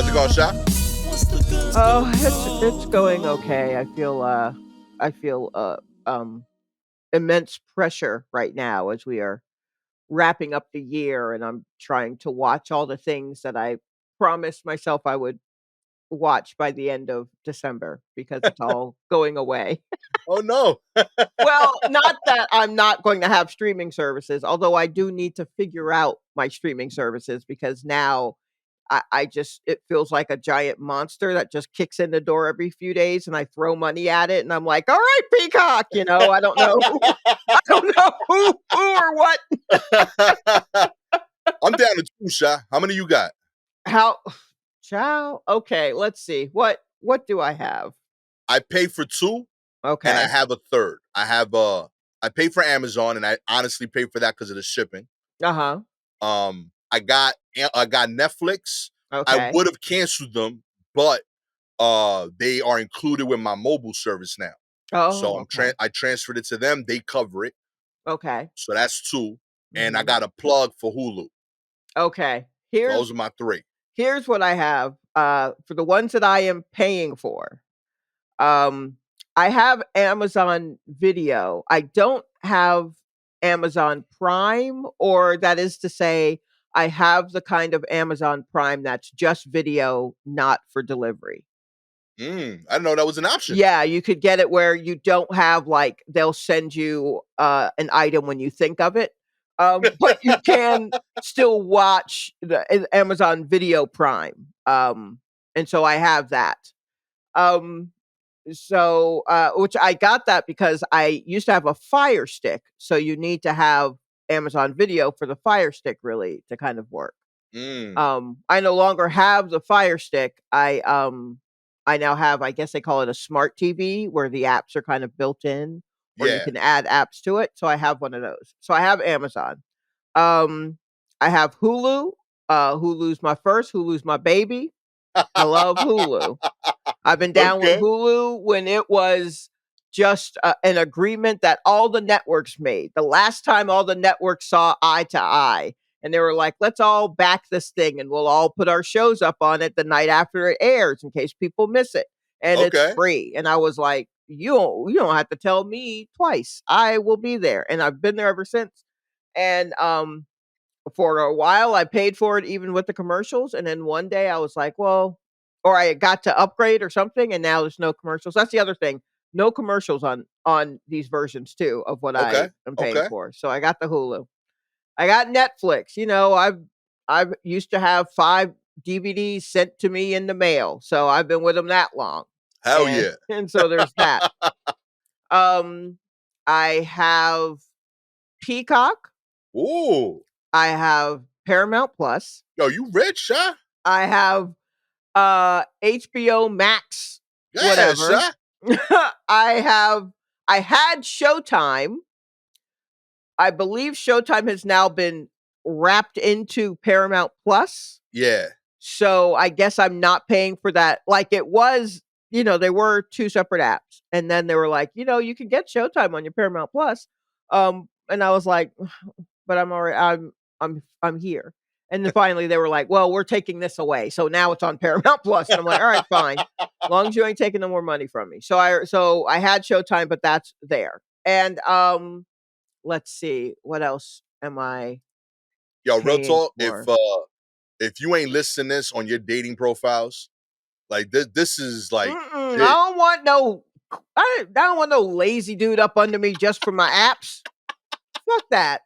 How's it going, Sha? Oh, it's going okay. I feel immense pressure right now as we are wrapping up the year, and I'm trying to watch all the things that I promised myself I would watch by the end of December because it's all going away. Oh no. Well, not that I'm not going to have streaming services, although I do need to figure out my streaming services because now I just it feels like a giant monster that just kicks in the door every few days and I throw money at it and I'm like, all right, Peacock, I don't know. I don't know who or what. I'm down to two, Sha. How many you got? How Ciao. Okay, let's see. What do I have? I pay for two and I Okay. have a third. I pay for Amazon and I honestly pay for that because of the shipping. Uh-huh. I got Netflix. I Okay. would have canceled them, but they are included with my mobile service now. So Oh, okay. I transferred it to them. They cover it. Okay. So that's two. And I Mhm. got a plug for Hulu. Okay. So those are my three. Here's what I have for the ones that I am paying for. Um, I have Amazon Video. I don't have Amazon Prime, or that is to say, I have the kind of Amazon Prime that's just video, not for delivery. I didn't know that was an option. Yeah, you could get it where you don't have like they'll send you an item when you think of it. But you can still watch the Amazon Video Prime. And so I have that. Um, which I got that because I used to have a Fire Stick, so you need to have Amazon Video for the Fire Stick really to kind of work. Mm, I no longer have the Fire Stick. I now have, I guess they call it a smart TV where the apps are kind of built in or you yeah. can add apps to it. So I have one of those. So I have Amazon. Um, I have Hulu. Hulu's my first, Hulu's my baby. I love Hulu. I've been down with Okay. Hulu when it was just an agreement that all the networks made. The last time all the networks saw eye to eye, and they were like, let's all back this thing and we'll all put our shows up on it the night after it airs in case people miss it. And it's Okay. free. And I was like, you don't have to tell me twice. I will be there. And I've been there ever since. And for a while I paid for it even with the commercials, and then one day I was like, well, or I got to upgrade or something and now there's no commercials. That's the other thing. No commercials on these versions too of what I Okay. am paying Okay. for. So I got the Hulu. I got Netflix. I've used to have 5 DVDs sent to me in the mail. So I've been with them that long. Hell And yeah. and so there's that. Um I have Peacock. Ooh. I have Paramount Plus. Yo, you rich, Sha? I have HBO Max, Yeah, whatever. Sha. I had Showtime. I believe Showtime has now been wrapped into Paramount Plus. Yeah. So I guess I'm not paying for that. Like it was, they were 2 separate apps. And then they were like, you can get Showtime on your Paramount Plus. And I was like, but I'm already I'm here. And then finally they were like, well, we're taking this away. So now it's on Paramount Plus. And I'm like, all right, fine. As long as you ain't taking no more money from me. So I had Showtime, but that's there. And let's see, what else am I Yo, real paying talk. for? If you ain't listing this on your dating profiles, like this is like I big. don't want no I don't want no lazy dude up under me just for my apps. Fuck that.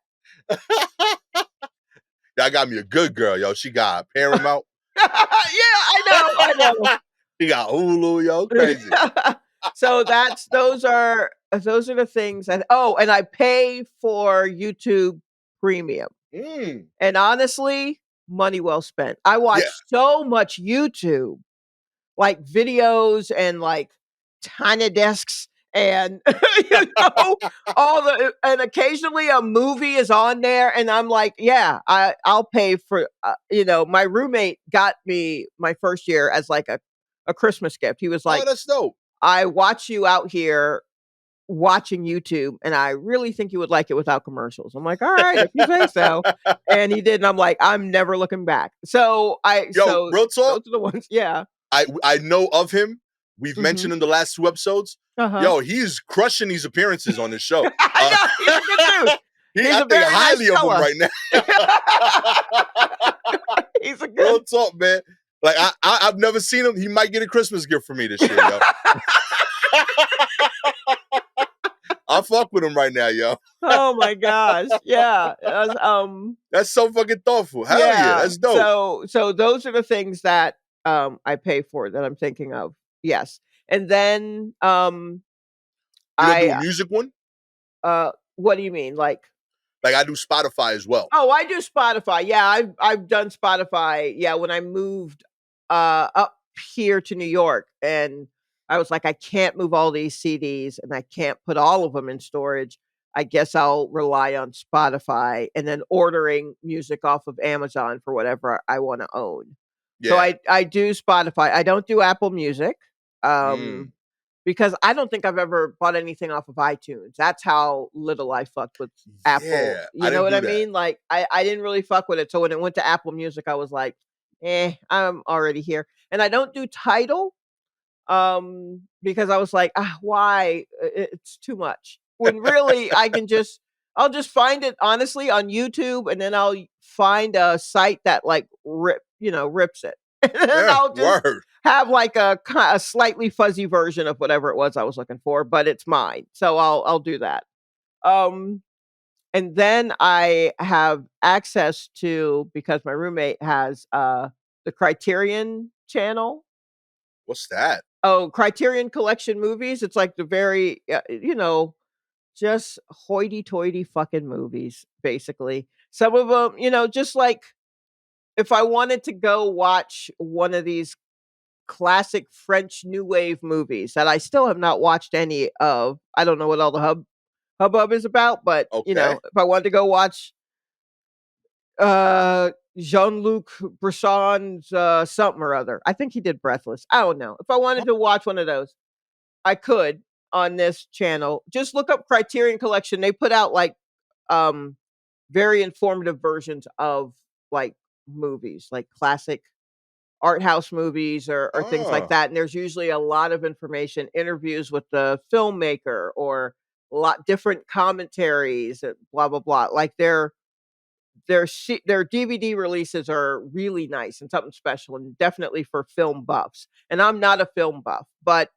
Y'all got me a good girl, yo. She got Paramount. Yeah, I know. She got Hulu, yo. Crazy. So those are the things and I pay for YouTube Premium. Mm. And honestly, money well spent. I watch Yeah. so much YouTube, like videos and like tiny desks and and occasionally a movie is on there and I'm like, yeah, I'll pay for my roommate got me my first year as like a Christmas gift. He was Oh, like, that's dope. I watch you out here watching YouTube, and I really think you would like it without commercials. I'm like, all right, if you say so. And he did, and I'm like, I'm never looking back. Yo, So real talk. those are the ones, yeah. I know of him. We've Hmm. mentioned in the last 2 episodes. Uh-huh. Yo, he's crushing these appearances on this show. I know, he's a good dude. He's I a think very nice highly of him fella. right now. He's a good. Real talk, man. Like I've never seen him. He might get a Christmas gift for me this year, yo. I fuck with him right now, yo. Oh my gosh. Yeah. That's so fucking thoughtful. Hell yeah, Yeah. that's dope. So those are the things that I pay for that I'm thinking of. Yes. And then You don't do a I music one? what do you mean? Like, Like I do Spotify as well. oh, I do Spotify. Yeah, I've done Spotify. Yeah, when I moved up here to New York, and I was like, I can't move all these CDs and I can't put all of them in storage. I guess I'll rely on Spotify and then ordering music off of Amazon for whatever I want to own. So Yeah. I do Spotify. I don't do Apple Music. Mm. Because I don't think I've ever bought anything off of iTunes. That's how little I fucked with Apple. Yeah. I You know didn't what do I that. mean? Like I didn't really fuck with it. So when it went to Apple Music, I was like, I'm already here. And I don't do Tidal because I was like, why? It's too much. When really I can just I'll just find it honestly on YouTube, and then I'll find a site that like rips it. And then Yeah. I'll just Word. have like a slightly fuzzy version of whatever it was I was looking for, but it's mine. So I'll do that. Um and then I have access to, because my roommate has the Criterion channel. What's that? Oh, Criterion Collection movies. It's like the very, just hoity-toity fucking movies, basically. Some of them, just like if I wanted to go watch one of these classic French New Wave movies that I still have not watched any of. I don't know what all the hubbub is about, but Okay. if I wanted to go watch Jean-Luc Bresson's something or other. I think he did Breathless. I don't know. If I wanted to watch one of those, I could on this channel. Just look up Criterion Collection. They put out like um very informative versions of like movies, like classic art house movies or things like Oh. that. And there's usually a lot of information, interviews with the filmmaker, or a lot different commentaries, and blah blah blah. Like their DVD releases are really nice and something special, and definitely for film buffs. And I'm not a film buff, but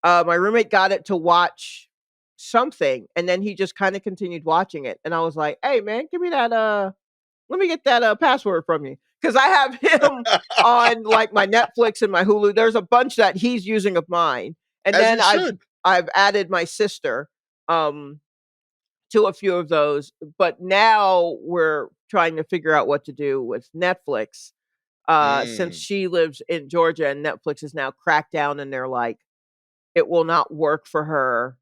my roommate got it to watch something, and then he just kind of continued watching it. And I was like, "Hey, man, give me that. Let me get that password from you, because I have him on like my Netflix and my Hulu. There's a bunch that he's using of mine, and As then you should. I've added my sister um to a few of those. But now we're trying to figure out what to do with Netflix, since Mm. she lives in Georgia and Netflix is now cracked down, and they're like, it will not work for her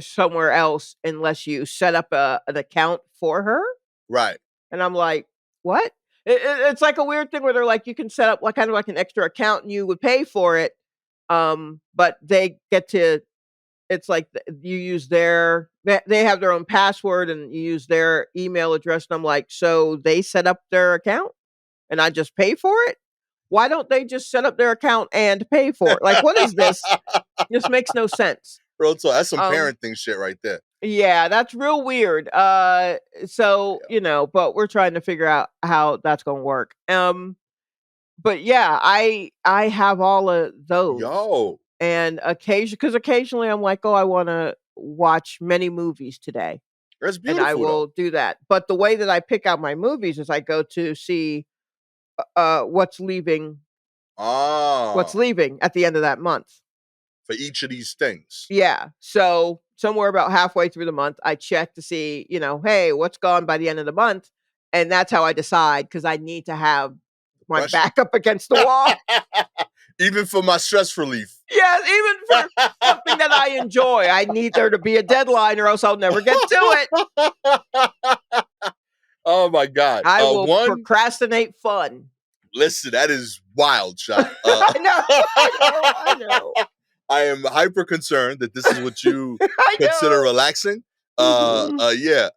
somewhere else unless you set up an account for her. Right. And I'm like, what? It's like a weird thing where they're like, you can set up like kind of like an extra account and you would pay for it. But they get to, it's like you use they have their own password and you use their email address. And I'm like, so they set up their account and I just pay for it? Why don't they just set up their account and pay for it? Like, what is this? This makes no sense. Real talk. That's some Um, parenting shit right there. yeah, that's real weird. So, but we're trying to figure out how that's gonna work. But yeah, I have all of those. Yo, And occasionally I'm like, oh, I wanna watch many movies today. that's And I beautiful though. will do that. But the way that I pick out my movies is I go to see what's leaving Ah, at the end of that month. for each of these things. Yeah. So somewhere about halfway through the month, I check to see, hey, what's gone by the end of the month. And that's how I decide, because I need to have my Pressure. back up against the wall. Even for my stress relief. Yes, even for something that I enjoy, I need there to be a deadline, or else I'll never get to it. Oh my God. I will One, procrastinate fun. listen, that is wild, shot. I know. I am hyper concerned that this is what you I consider know. relaxing. Mhm. Yeah,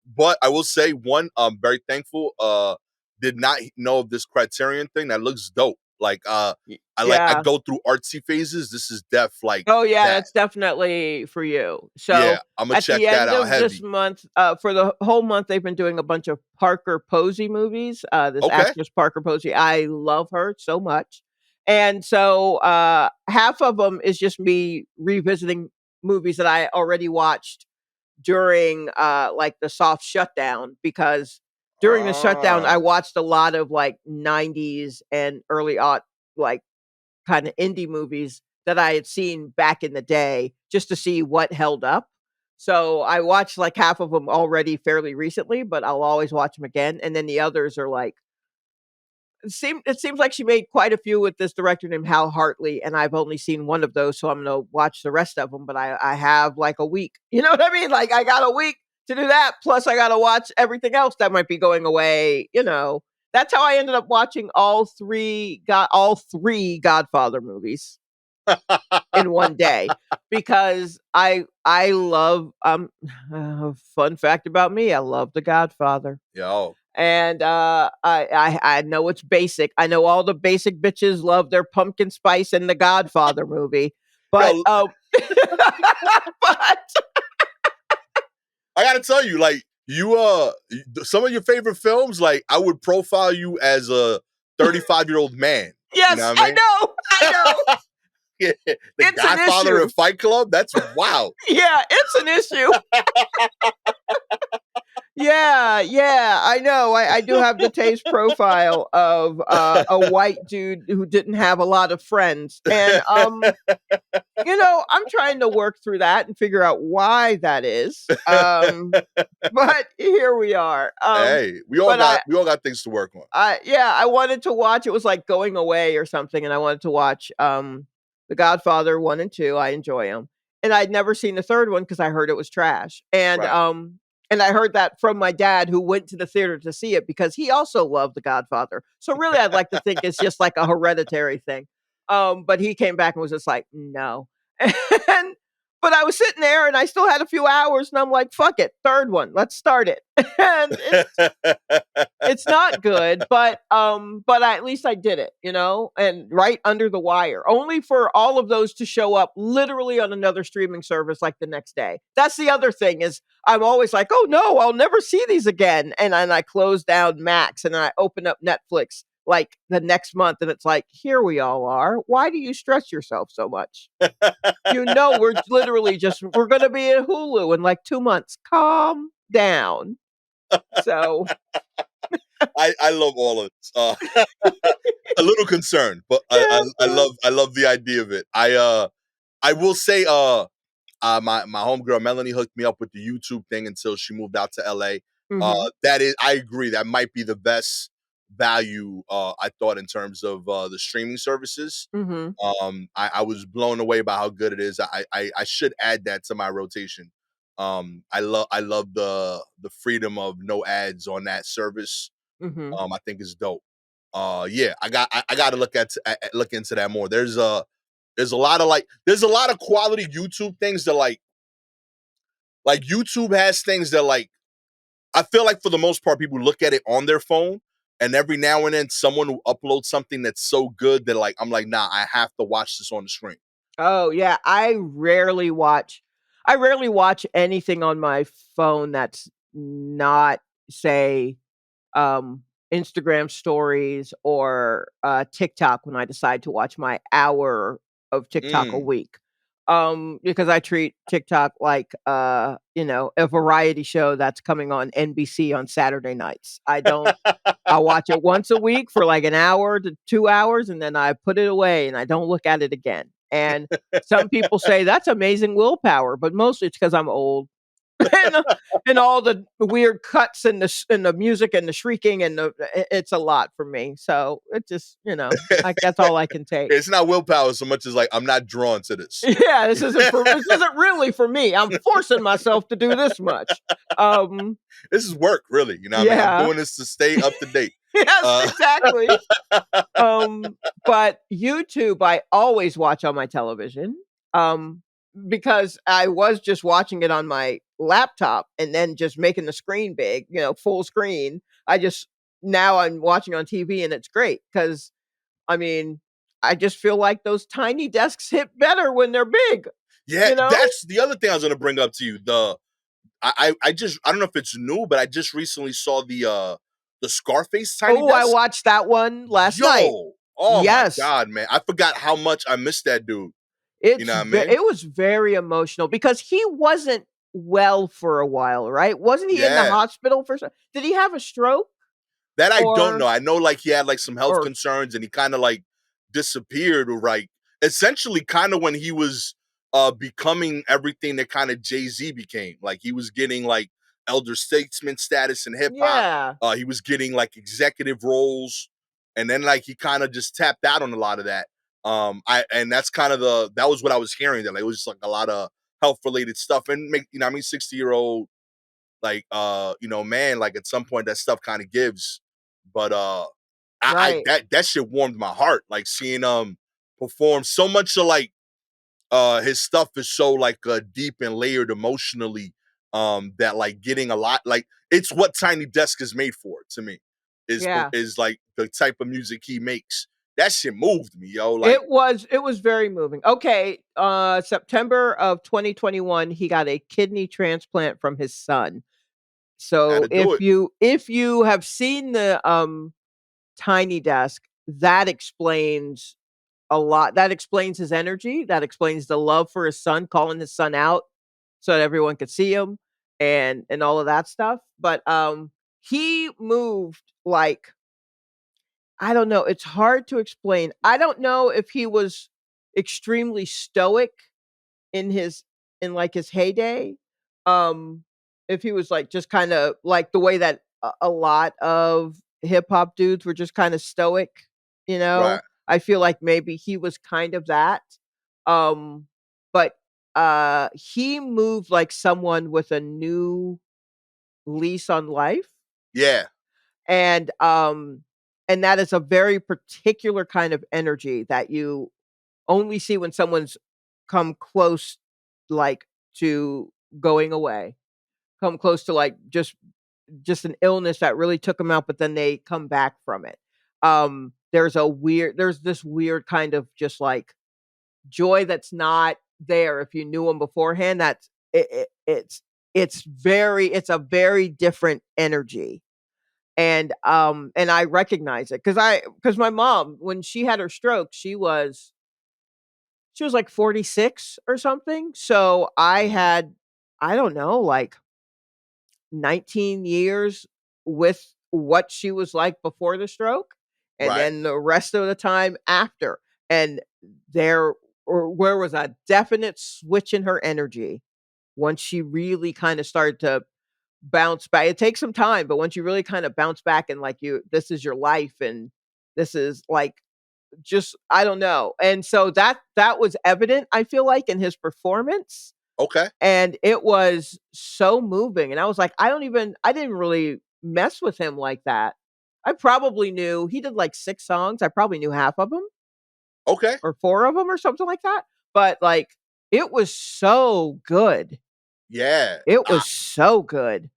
but I will say one, I'm very thankful. Did not know of this Criterion thing. That looks dope. Like, I Yeah. go through artsy phases. This is def like Oh, yeah, that. that's definitely for you. Yeah, So, I'm gonna at check the that end out of this heavy. month, for the whole month, they've been doing a bunch of Parker Posey movies. This Okay. actress, Parker Posey, I love her so much. And so, half of them is just me revisiting movies that I already watched during, like, the soft shutdown, because during the shutdown, I Ah, watched a lot of, like, 90s and early aught, like, kinda indie movies that I had seen back in the day just to see what held up. So, I watched, like, half of them already fairly recently, but I'll always watch them again, and then the others are, like, it seems like she made quite a few with this director named Hal Hartley, and I've only seen one of those, so I'm gonna watch the rest of them. But I have, like, a week. You know what I mean? Like, I got a week to do that, plus I gotta watch everything else that might be going away, you know? That's how I ended up watching all 3 Godfather movies in one day, because I love, fun fact about me, I love The Godfather. yo, And, I know it's basic. I know all the basic bitches love their pumpkin spice in the Godfather movie, but, yo, but I gotta tell you, like some of your favorite films, like I would profile you as a 35-year-old man. You know yes, what I I mean? know, I know. Yeah, the It's an Godfather issue. of Fight Club. That's wow. Yeah, it's an issue. Yeah, yeah, I know. I do have the taste profile of, a white dude who didn't have a lot of friends, and, I'm trying to work through that and figure out why that is. But here we are. Hey, But we all got things to work on. yeah, I wanted to watch. It was like going away or something, and I wanted to watch The Godfather 1 and 2. I enjoy them. And I'd never seen the third one because I heard it was trash. Right. And I heard that from my dad, who went to the theater to see it because he also loved The Godfather. So really, I'd like to think it's just like a hereditary thing. But he came back and was just like, no. And but I was sitting there and I still had a few hours, and I'm like, fuck it, third one, let's start it. And it's not good, but at least I did it, and right under the wire, only for all of those to show up literally on another streaming service like the next day. That's the other thing, is I'm always like, "Oh no, I'll never see these again." And then I close down Max and I open up Netflix like the next month and it's like, "Here we all are. Why do you stress yourself so much? We're literally just we're going to be in Hulu in like 2 months. Calm down." So, I love all of this. A little concerned, but yeah. I love the idea of it. I will say my homegirl Melanie hooked me up with the YouTube thing until she moved out to LA. Mhm. That is, I agree, that might be the best value I thought in terms of the streaming services. Mhm. I was blown away by how good it is. I should add that to my rotation. I love the freedom of no ads on that service. Mhm. I think it's dope. Yeah, I got to look into that more. There's a lot of there's a lot of quality YouTube things that like YouTube has things that I feel like for the most part people look at it on their phone, and every now and then someone will upload something that's so good that I'm like, nah, I have to watch this on the screen. Oh, yeah, I rarely watch anything on my phone that's not, say, um, Instagram stories or, TikTok when I decide to watch my hour of TikTok a Mm. week. Because I treat TikTok like, a variety show that's coming on NBC on Saturday nights. I watch it once a week for like an hour to 2 hours, and then I put it away and I don't look at it again. And some people say that's amazing willpower, but mostly it's because 'cause I'm old. And, and all the weird cuts and the music and the shrieking and it's a lot for me. So it just, like that's all I can take. It's not willpower so much as I'm not drawn to this. Yeah, this isn't really for me. I'm forcing myself to do this much. Um, This is work, really. You know what I mean? I'm yeah. doing this to stay up to date. Yes, Uh, exactly. Um, but YouTube, I always watch on my television, um, because I was just watching it on my laptop and then just making the screen big, full screen. I just now I'm watching on TV and it's great because I mean, I just feel like those tiny desks hit better when they're big, yeah, you know? that's the other thing I was gonna bring up to you. I don't know if it's new, but I just recently saw the Scarface Tiny Oh, I Desk. watched that one last night. Yo, oh my Yes. god, man. I forgot how much I missed that dude. You know what I mean? It was very emotional because he wasn't well for a while, right? Wasn't he in the Yeah. hospital for some did he have a stroke That I don't know. or I know like he had like some health or concerns and he kind of like disappeared or like essentially kind of when he was becoming everything that kind of Jay-Z became. Like he was getting like elder statesman status in hip hop. yeah, He was getting like executive roles and then like he kind of just tapped out on a lot of that. I and that's kind of that was what I was hearing that like, it was just like a lot of health related stuff and make you know I mean 60-year-old like man like at some point that stuff kind of gives but I right. that shit warmed my heart like seeing perform so much of like his stuff is so like deep and layered emotionally that like getting a lot like it's what Tiny Desk is made for to me Yeah. is like the type of music he makes that shit moved me yo like It was very moving. Okay, September of 2021, he got a kidney transplant from his son. had So to do it if you have seen the Tiny Desk, that explains a lot. That explains his energy, that explains the love for his son, calling his son out so that everyone could see him and all of that stuff. But he moved like I don't know, it's hard to explain. I don't know if he was extremely stoic in his in like his heyday. Um, if he was like just kind of like the way that a lot of hip hop dudes were just kind of stoic, you know. right I feel like maybe he was kind of that. Um, but he moved like someone with a new lease on life. yeah And and that is a very particular kind of energy that you only see when someone's come close, like, to going away, come close to, like, just an illness that really took them out, but then they come back from it. There's this weird kind of just, like, joy that's not there if you knew him beforehand, that's it's a very different energy, and I recognize it because my mom, when she had her stroke, she was like 46 or something. So I Mhm. had, I don't know, like 19 years with what she was like before the stroke and right then the rest of the time after. And there where was a definite switch in her energy once she really kind of started to bounce back. It takes some time, but once you really kind of bounce back and like this is your life and this is like just I don't know. And so that was evident, I feel like, in his performance, okay and it was so moving, and I was like, I didn't really mess with him like that. I probably knew he did, like, 6 songs, I probably knew half of them okay or 4 of them or something like that, but, like, it was so good. yeah It was so good.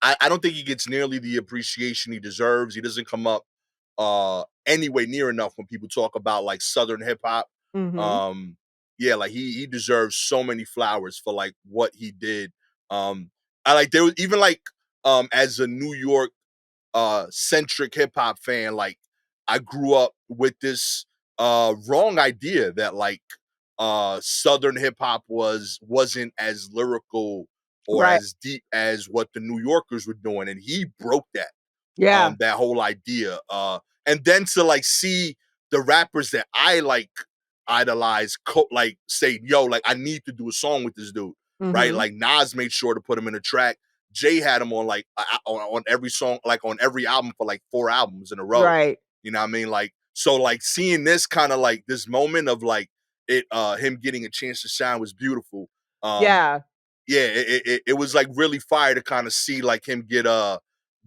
I don't think he gets nearly the appreciation he deserves. He doesn't come up anywhere near enough when people talk about like Southern hip hop. Mhm. Um yeah, like he deserves so many flowers for like what he did. I like there was even like as a New York centric hip hop fan, like I grew up with this wrong idea that like southern hip hop wasn't as lyrical or Right. as deep as what the New Yorkers were doing and he broke Yeah. that whole idea and then to like see the rappers that I like idolize like say yo like I need to do a song with this dude right Mhm. like Nas made sure to put him in a track. Jay had him on like on every song, like on every album for like 4 albums in a row. Right. You know what I mean? Like so, like seeing this kind of like this moment of like him getting a chance to shine was beautiful. Um, Yeah. yeah, it was like really fire to kind of see like him get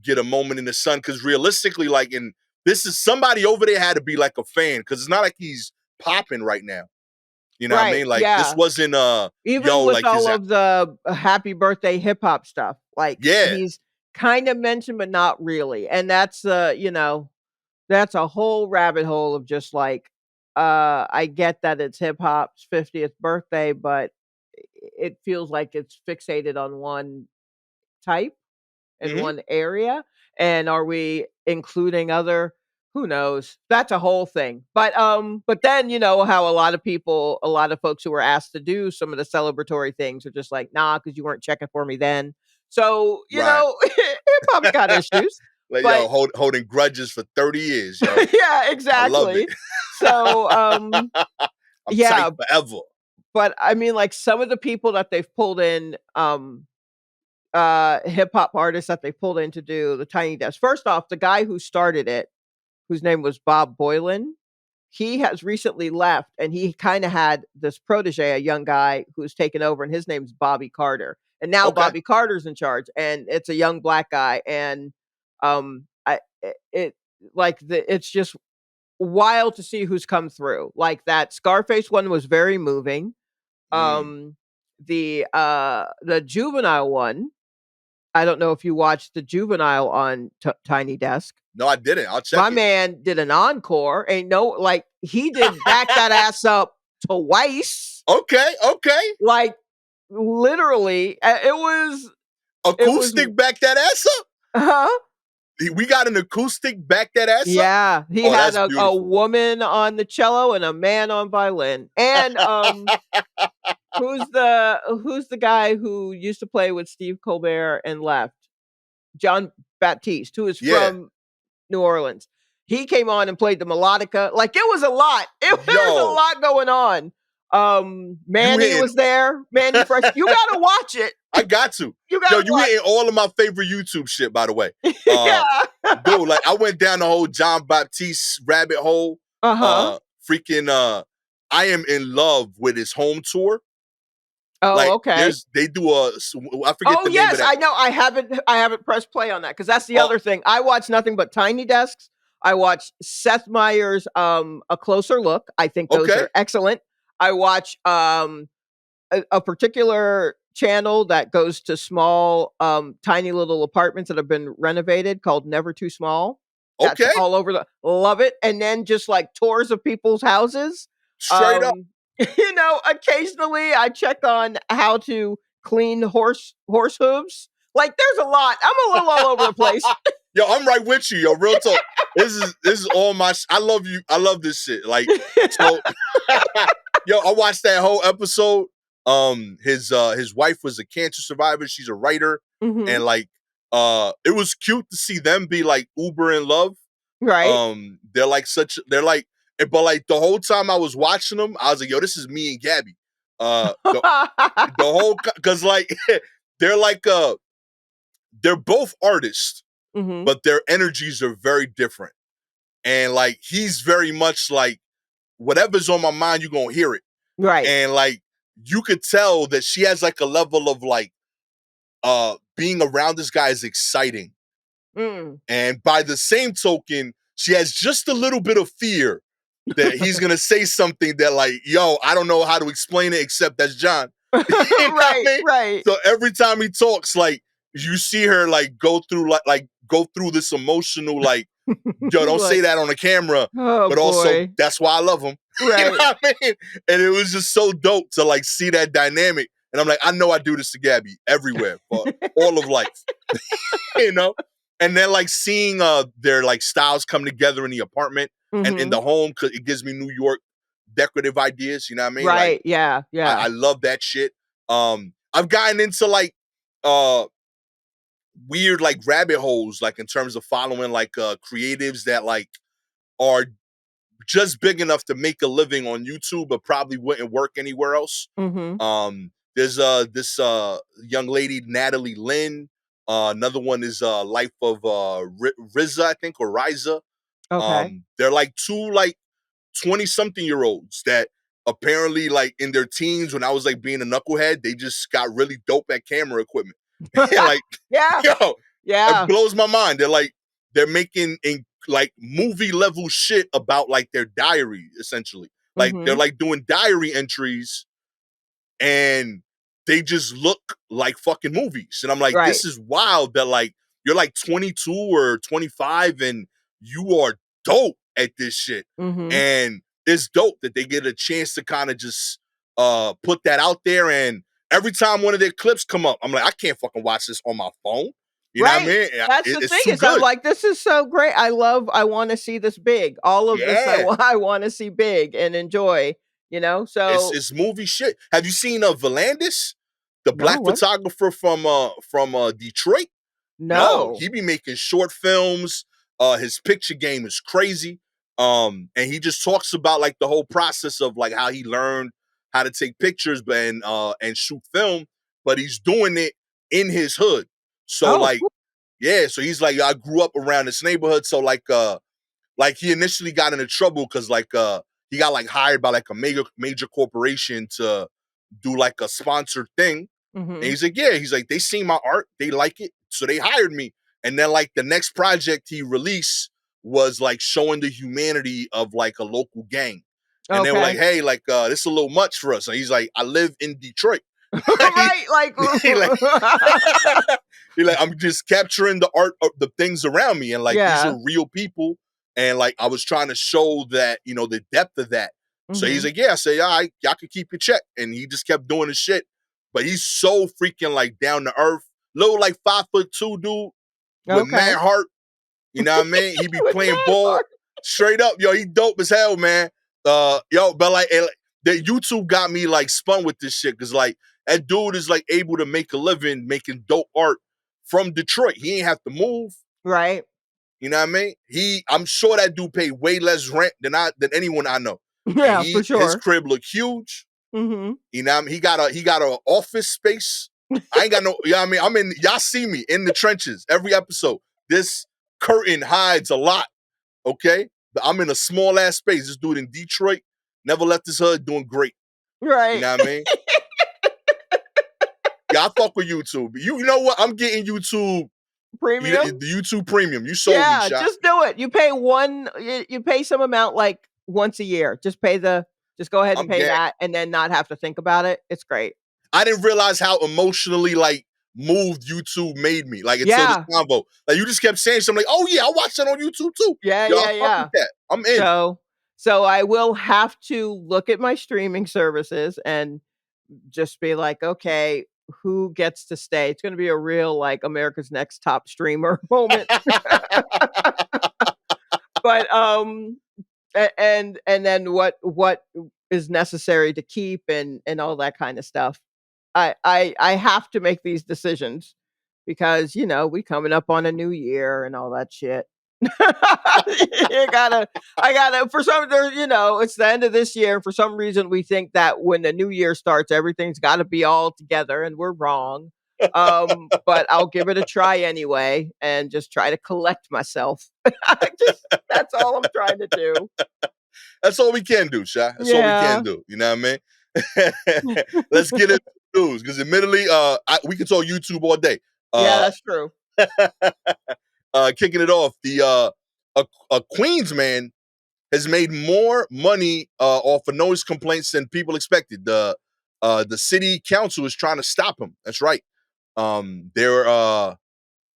get a moment in the sun. Because realistically, like, in this is somebody over there had to be like a fan, because it's not like he's popping right now. You know what I Right, mean? Like, this yeah. wasn't Even yo, with like, all his of the happy birthday hip hop stuff, like, yeah. he's kinda mentioned, but not really, and that's, that's a whole rabbit hole of just like, I get that it's hip hop's 50th birthday, but it feels like it's fixated on one type in Hmm. one area, and are we including other who knows? That's a whole thing. But then, you know, how a lot of folks who were asked to do some of the celebratory things are just like, "Nah, because you weren't checking for me then." So, you Right. know, hip hop's got issues, Like, but yo, holding grudges for 30 years, yo. yeah, I love it. exactly. So, I'm tight yeah, forever. but I mean, like, some of the people that they've pulled in, hip hop artists that they pulled in to do the Tiny Desk. First off, the guy who started it, whose name was Bob Boylan, he has recently left, and he kinda had this protege, a young guy who's taken over, and his name's Bobby Carter. And now Okay. Bobby Carter's in charge, and it's a young black guy, and, I it like, it's just wild to see who's come through. Like, that Scarface one was very moving. Mm. Um, the Juvenile one, I don't know if you watched the Juvenile on Tiny Desk. No, I didn't. I'll My check it. man did an encore. Ain't no like, he did back that ass up twice. Okay, okay. Like, literally, it was Acoustic back that ass up. huh? We got an acoustic back that ass up. Yeah, he Oh, had that's a beautiful. woman on the cello and a man on violin. And, who's the guy who used to play with Steve Colbert and left? John Baptiste, who is Yeah. from New Orleans. He came on and played the melodica. Like, it was a lot. There was a Yo, lot going on. you Manny hitting. was there. Manny Fresh. You gotta watch it. I got to. You Yo, gotta you watch. hitting all of my favorite YouTube shit, by the way. Uh, Yeah. dude, like, I went down the whole John Baptiste rabbit hole. Uh-huh. Freaking I am in love with his home tour. Oh, Like, okay. they do I forget Oh, the name of yes, that. I know. I haven't pressed play on that because that's the Oh, other thing. I watch nothing but Tiny Desks. I watch Seth Meyers' A Closer Look. I think those okay, are excellent. I watch a particular channel that goes to small, tiny little apartments that have been renovated called Never Too Small. That's okay, all over the love it. And then just like tours of people's houses. straight up. Occasionally I check on how to clean horse hooves. Like, there's a lot. I'm a little all over the place. Yo, I'm right with you, yo. Real talk. This is all my. I love you. I love this shit. Like, so, yo, I watched that whole episode. His wife was a cancer survivor. She's a writer, Mhm. and like, it was cute to see them be like uber in love. Right. They're like, but like the whole time I was watching them, I was like, yo, this is me and Gabby. The whole, because like they're like they're both artists, Mhm. but their energies are very different. And like, he's very much like, whatever's on my mind, you're gonna hear it. Right. And like, you could tell that she has like a level of like being around this guy is exciting. Mm. And by the same token, she has just a little bit of fear that he's gonna say something that, like, yo, I don't know how to explain it except that's John. You know what I Right, mean? right. So every time he talks, like, you see her like go through go through this emotional, like, yo, don't say Like, that on the camera, oh but also boy. that's why I love him. You know Right. what I mean? And it was just so dope to like see that dynamic. And I'm like, I know I do this to Gabby everywhere for all of life. you know? And then like seeing their like styles come together in the apartment and in Mhm. the home, cause it gives me New York decorative ideas, you know what I mean? Like, Right, yeah, I yeah. love that shit. I've gotten into like uh weird like rabbit holes, like in terms of following like creatives that like are just big enough to make a living on YouTube, but probably wouldn't work anywhere else. Mhm. There's this young lady, Natalie Lynn. Another one is Life of Riza, I think, or Riza. Okay. They're like two like 20 something year olds that apparently like in their teens, when I was like being a knucklehead, they just got really dope at camera equipment. And like, Yeah, yo, It Yeah. blows my mind. They're making in like movie level shit about like their diary, essentially. Like they're Mhm. like doing diary entries and they just look like fucking movies. And I'm like, Right. this is wild that like you're like 22 or 25 and you are dope at this shit. Mhm. And it's dope that they get a chance to kind of just put that out there. And every time one of their clips come up, I'm like, I can't fucking watch this on my phone. You know what I Right. mean? That's the thing It's too is I'm good. like, "This is so great. I wanna see this big. All of this Yeah. I wanna see big and enjoy," you know? So It's movie shit. Have you seen Volandis, the no, black what? photographer from Detroit? No, No. he be making short films. His picture game is crazy. And he just talks about like the whole process of like how he learned how to take pictures and shoot film, but he's doing it in his hood. So Oh, like, cool. yeah, so he's like, I grew up around this neighborhood. So like he initially got into trouble because he got like hired by like a major corporation to do like a sponsored thing. And Mhm. he's like, yeah, he's like, they seen my art, they like it, so they hired me. And then like the next project he released was like showing the humanity of like a local gang. And they were like, Okay. hey, like this is a little much for us. And he's like, I live in Detroit. Right, like he like he like, I'm just capturing the art of the things around me. And like these Yeah. are real people. And like I was trying to show that, the depth of that. So he's Mhm. like, yeah, I say, all right, y'all can keep your check. And he just kept doing his shit. But he's so freaking like down to earth. Little like 5'2" dude with Okay. mad heart. You know what I mean? He be With playing mad ball heart. straight up. Yo, he dope as hell, man. But like the YouTube got me like spun with this shit because like that dude is like able to make a living making dope art from Detroit. He ain't have to move. Right. You know what I mean? I'm sure that dude paid way less rent than anyone I know. And Yeah, for his sure. crib look huge. Mhm. You know what I mean? He got a office space. I ain't got no, you know what I mean? Y'all see me in the trenches every episode. This curtain hides a lot, okay? But I'm in a small ass space. This dude in Detroit never left his hood, doing great. You Right. know what I mean? Yeah, I fuck with YouTube. You know what? I'm getting YouTube, Premium? the YouTube premium. You sold me, Yeah, Sha. just do it. You pay some amount, like, once a year. Just go ahead and I'm pay getting that and then not have to think about it. It's great. I didn't realize how emotionally like moved YouTube made me. Like until this Yeah. convo. Like you just kept saying something like, oh yeah, I watched that on YouTube too. Yeah, Yo, I yeah, fuck with yeah. that. I'm in. So I will have to look at my streaming services and just be like, "Okay, who gets to stay?" It's gonna be a real, like, America's Next Top Streamer moment. But, and then what is necessary to keep and all that kinda stuff. I have to make these decisions because, we coming up on a new year and all that shit. You gotta I gotta for some there it's the end of this year, and for some reason, we think that when the new year starts, everything's gotta be all together, and we're wrong. But I'll give it a try anyway and just try to collect myself. I just That's all I'm trying to do. That's all we can do, Shy. That's all we can Yeah. do. You know what I mean? Let's get into the news because admittedly, we can talk YouTube all day. Yeah, Uh, that's true. Kicking it off, a Queens man has made more money off of noise complaints than people expected. The city council is trying to stop him. That's right. There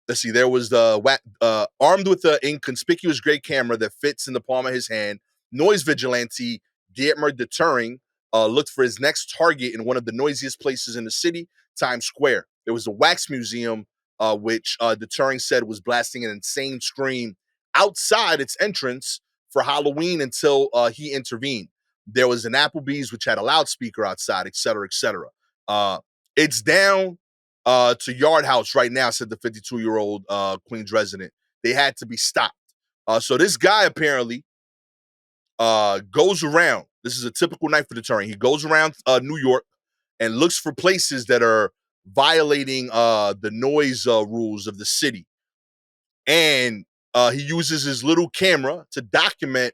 let's see, there was armed with an inconspicuous gray camera that fits in the palm of his hand. Noise vigilante Dietmar Deterring looked for his next target in one of the noisiest places in the city, Times Square. There was a wax museum, which Deterring said was blasting an insane scream outside its entrance for Halloween until he intervened. There was an Applebee's, which had a loudspeaker outside, et cetera, et cetera. It's down to Yard House right now, said the 52-year-old Queens resident. They had to be stopped. So this guy apparently goes around. This is a typical night for Deterring. He goes around New York and looks for places that are violating the noise rules of the city. And he uses his little camera to document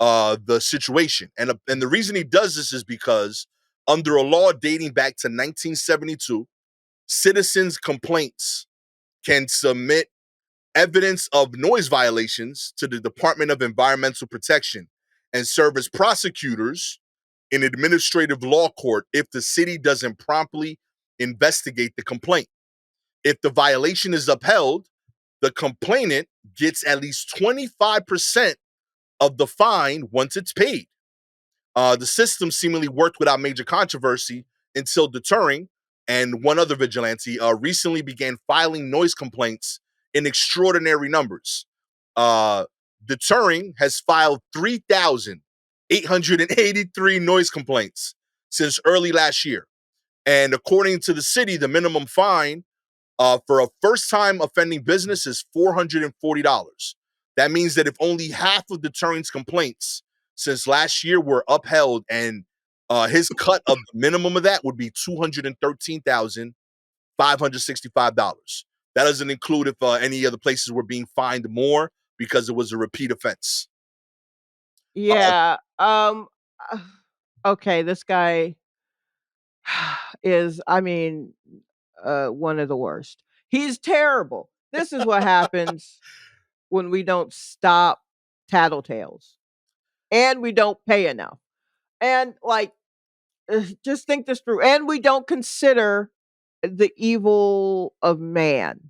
the situation. And the reason he does this is because under a law dating back to 1972, citizens' complaints can submit evidence of noise violations to the Department of Environmental Protection and serve as prosecutors in administrative law court if the city doesn't promptly investigate the complaint. If the violation is upheld, the complainant gets at least 25% of the fine once it's paid. The system seemingly worked without major controversy until Deterring and one other vigilante recently began filing noise complaints in extraordinary numbers. Uh, Deterring has filed 3,883 noise complaints since early last year. And according to the city, the minimum fine for a first-time offending business is $440. That means that if only half of Deterring's complaints since last year were upheld, and his cut of the minimum of that would be $213,565. That doesn't include if any other places were being fined more because it was a repeat offense. Yeah, uh, okay, this guy is, I mean, one of the worst. He's terrible. This is what happens when we don't stop tattletales and we don't pay enough. And like, just think this through. And we don't consider the evil of man.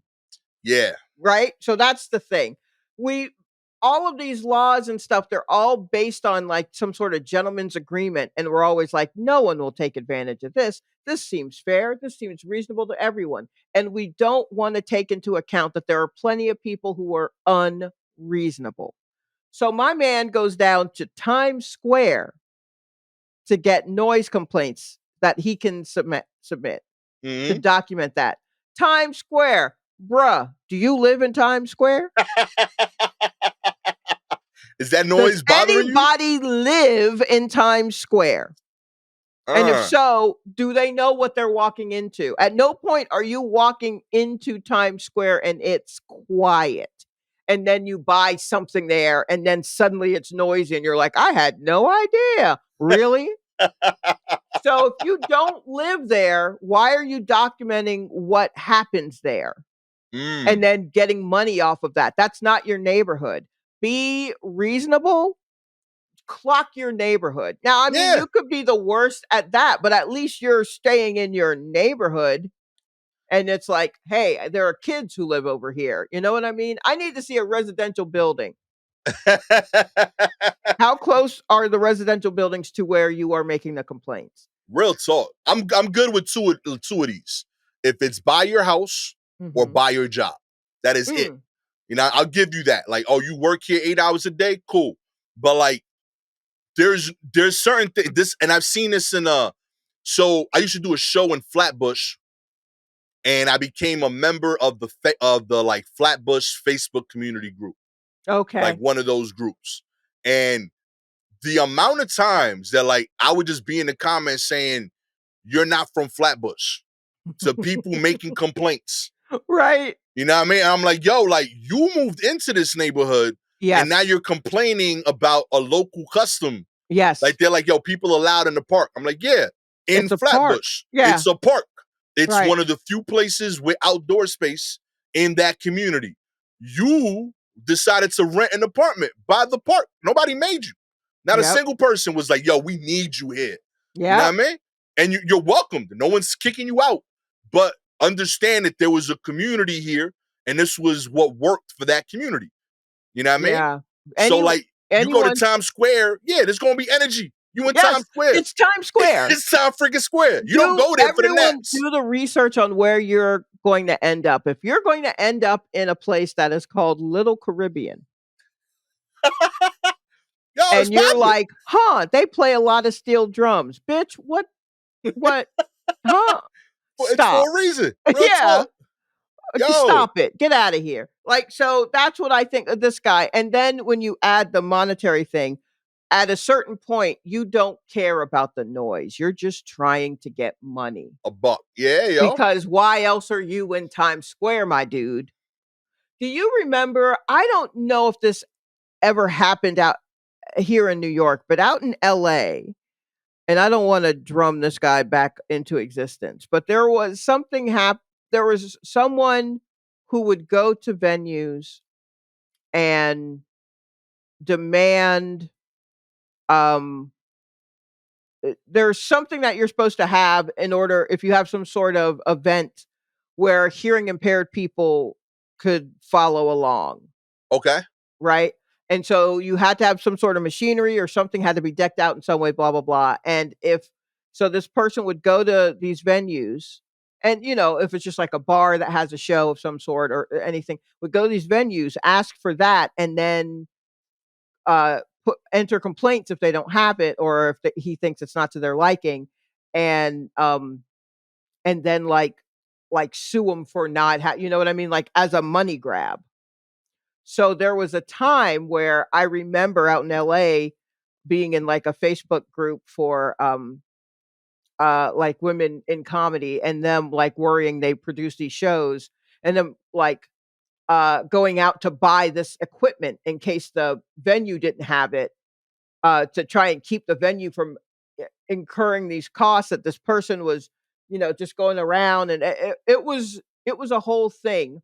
Yeah. Right? So that's the thing. We all of these laws and stuff, they're all based on like some sort of gentleman's agreement. And we're always like, no one will take advantage of this. This seems fair. This seems reasonable to everyone. And we don't want to take into account that there are plenty of people who are unreasonable. So my man goes down to Times Square to get noise complaints that he can submit to Mm-hmm. document that. Times Square, bruh, do you live in Times Square? Is that Does noise bothering you? anybody live in Times Square? And if so, do they know what they're walking into? At no point are you walking into Times Square and it's quiet. And then you buy something there and then suddenly it's noisy and you're like, I had no idea. Really? So if you don't live there, why are you documenting what happens there? And then getting money off of that. That's not your neighborhood. Be reasonable, clock your neighborhood. Now, I mean, Yeah. you could be the worst at that, but at least you're staying in your neighborhood. And it's like, hey, there are kids who live over here. You know what I mean? I need to see a residential building. How close are the residential buildings to where you are making the complaints? Real talk. I'm good with two of these. If it's by your house or by your job, that is it. You know, I'll give you that. Like, oh, you work here 8 hours a day, cool. But like, there's certain things. This, and I've seen this in So I used to do a show in Flatbush, and I became a member of the like Flatbush Facebook community group, like Okay. one of those groups, and the amount of times that like I would just be in the comments saying, "You're not from Flatbush," to people making complaints. Right. You know what I mean? And I'm like, yo, like you moved into this neighborhood and now Yes. you're complaining about a local custom. Yes. Like they're like, yo, people allowed in the park. I'm like, yeah, in It's a park. Flatbush, Yeah. it's a park. It's Right. one of the few places with outdoor space in that community. You decided to rent an apartment by the park. Nobody made you. Not a Yep. single person was like, yo, we need you here. You know Yep. what I mean? And you're welcomed. No one's kicking you out. But understand that there was a community here and this was what worked for that community. You know what I mean? Yeah. So Any like you go to anyone Times Square, yeah, there's gonna be energy. You in Yes, Times Square. it's Times Square. It's Times freaking Square. You don't Do go there for the everyone naps. do the research on where you're going to end up. If you're going to end up in a place that is called Little Caribbean Yo, it's and you're popping. like, "Huh, they play a lot of steel drums." Bitch, what? Huh? It's Stop. for a reason. Real Yeah. talk. Yo, Stop it. Get out of here. Like, so that's what I think of this guy. And then when you add the monetary thing, at a certain point, you don't care about the noise. You're just trying to get money. a buck. Yeah, yo. Because why else are you in Times Square, my dude? Do you remember? I don't know if this ever happened out here in New York, but out in LA, and I don't want to drum this guy back into existence, but there was something there was someone who would go to venues and demand, um there's something that you're supposed to have in order if you have some sort of event where hearing impaired people could follow along, Okay. right? And so you had to have some sort of machinery or something had to be decked out in some way, blah, blah, blah. And if so, this person would go to these venues, and if it's just like a bar that has a show of some sort or anything, would go to these venues, ask for that, and then enter complaints if they don't have it or if he thinks it's not to their liking, and then like sue them for not you know what I mean, like as a money grab. So there was a time where I remember out in LA being in like a Facebook group for like women in comedy and them like worrying they produce these shows and then like going out to buy this equipment in case the venue didn't have it, to try and keep the venue from incurring these costs that this person was, just going around, and it was a whole thing.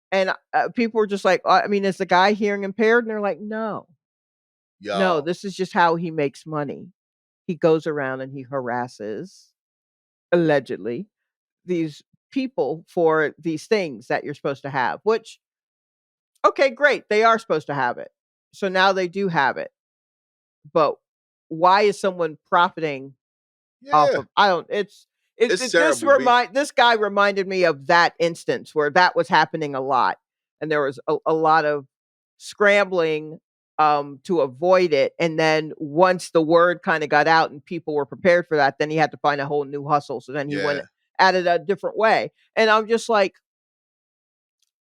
And people were just like, I mean, is the guy hearing impaired? And they're like, no, no, Yo. this is just how he makes money. He goes around and he harasses, allegedly, these people for these things that you're supposed to have, which, okay, great. They are supposed to have it. So now they do have it. But why is someone profiting off Yeah. of I don't It's terrible, B. this guy reminded me of that instance where that was happening a lot, and there was a lot of scrambling, to avoid it, and then once the word kinda got out and people were prepared for that, then he had to find a whole new hustle, so then he went Yeah. at it a different way, and I'm just like,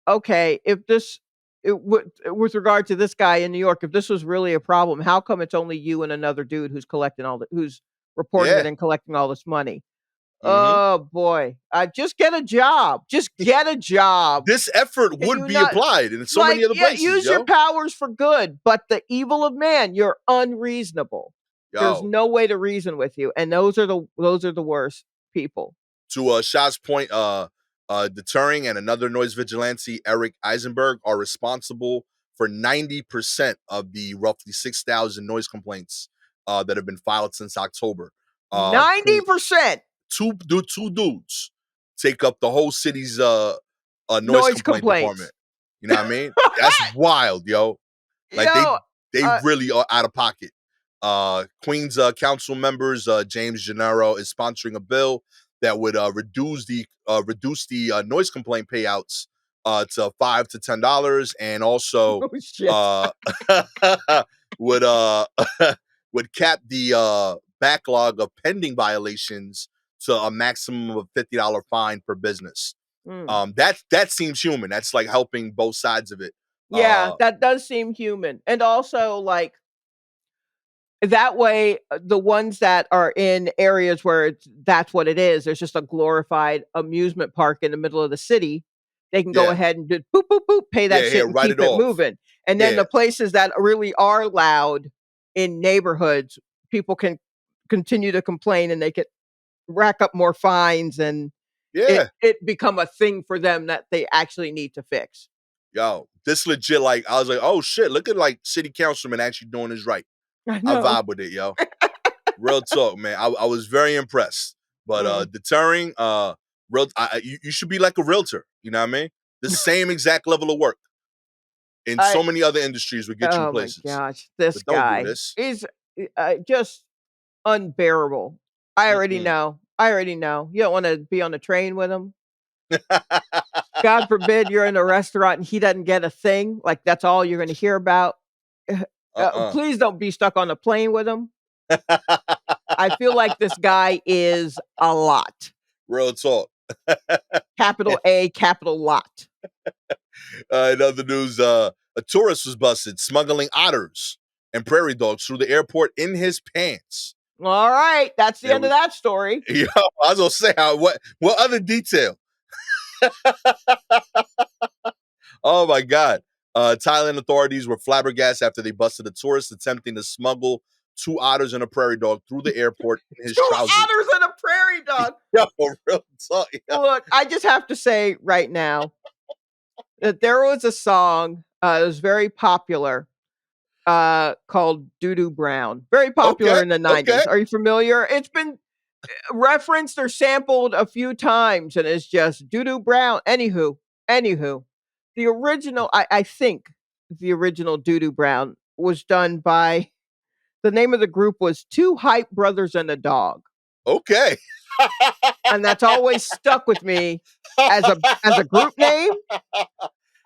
okay, if this with regard to this guy in New York, if this was really a problem, how come it's only you and another dude who's reporting it Yeah. and collecting all this money? Hmm. Oh boy, just get a job. Just get a job. This effort Can would you be not applied in so many like other yeah, places, use your yo. powers for good, but the evil of man, you're unreasonable. There's Yo. no way to reason with you, and those are the worst people. To Shah's point, deterring and another noise vigilante, Eric Eisenberg, are responsible for 90% of the roughly 6,000 noise complaints that have been filed since October. Queen, 90% two dudes take up the whole city's noise noise complaint department. complaints. You know what I mean? That's wild, yo. Like Yo, they uh, really are out of pocket. Queens council members James Gennaro is sponsoring a bill that would reduce the noise complaint payouts to $5 to $10, and also oh shit. uh, would would cap the backlog of pending violations to a maximum of $50 fine per business. Mm. That seems human. That's like helping both sides of it. Yeah, that does seem human. And also, like, that way, the ones that are in areas where that's what it is, there's just a glorified amusement park in the middle of the city. They can go Yeah, ahead and just boop, boop, boop, pay that yeah, yeah. shit and Write keep it it off. moving. And then Yeah, the places that really are loud in neighborhoods, people can continue to complain and they can rack up more fines, and it yeah. it become a thing for them that they actually need to fix. Yo, this legit. Like I was like, oh shit, look at like city councilman actually doing this right. I I know. vibe with it, yo. Real talk, man. I was very impressed. But Mm. deterring, you should be like a realtor. You know what I mean? The same exact level of work in I so many other industries would get you Oh my places. gosh, this But don't do guy this. is just unbearable. I already Mm-mm. know. I already know. You don't want to be on the train with him. God forbid you're in a restaurant and he doesn't get a thing. Like that's all you're going to hear about. Uh-uh. Please don't be stuck on a plane with him. I feel like this guy is a lot. Real talk. Capital A, capital lot. In other news, a tourist was busted smuggling otters and prairie dogs through the airport in his pants. All right, that's the There end of we, that story. yo, I was gonna say what other detail? Oh my God. Thailand authorities were flabbergasted after they busted a tourist attempting to smuggle two otters and a prairie dog through the airport in his Two trousers. otters and a prairie dog. Yo, real talk, yo. Look, I just have to say right now, that there was a song, it was very popular, called Doo Doo Brown. Very popular Okay, in the okay. 90s. Are you familiar? It's been referenced or sampled a few times, and it's just Doo Doo Brown. Anywho, the original, I think the original Doo Doo Brown was done by, the name of the group was Two Hype Brothers and a Dog. Okay. And that's always stuck with me as a group name.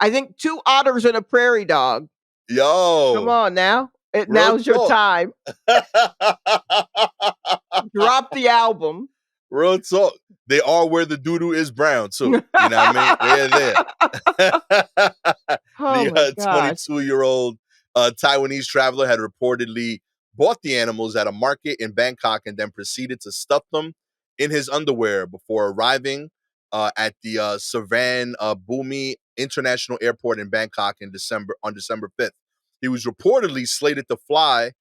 I think Two Otters and a Prairie Dog. Come Yo, on now. real Now's your talk. time. Drop the album. Real talk. They are where the doo-doo is brown too. You know what I mean? They're there. Oh The my gosh. 22-year-old Taiwanese traveler had reportedly bought the animals at a market in Bangkok and then proceeded to stuff them in his underwear before arriving at the Savan Bumi International Airport in Bangkok on December 5th. He was reportedly slated to fly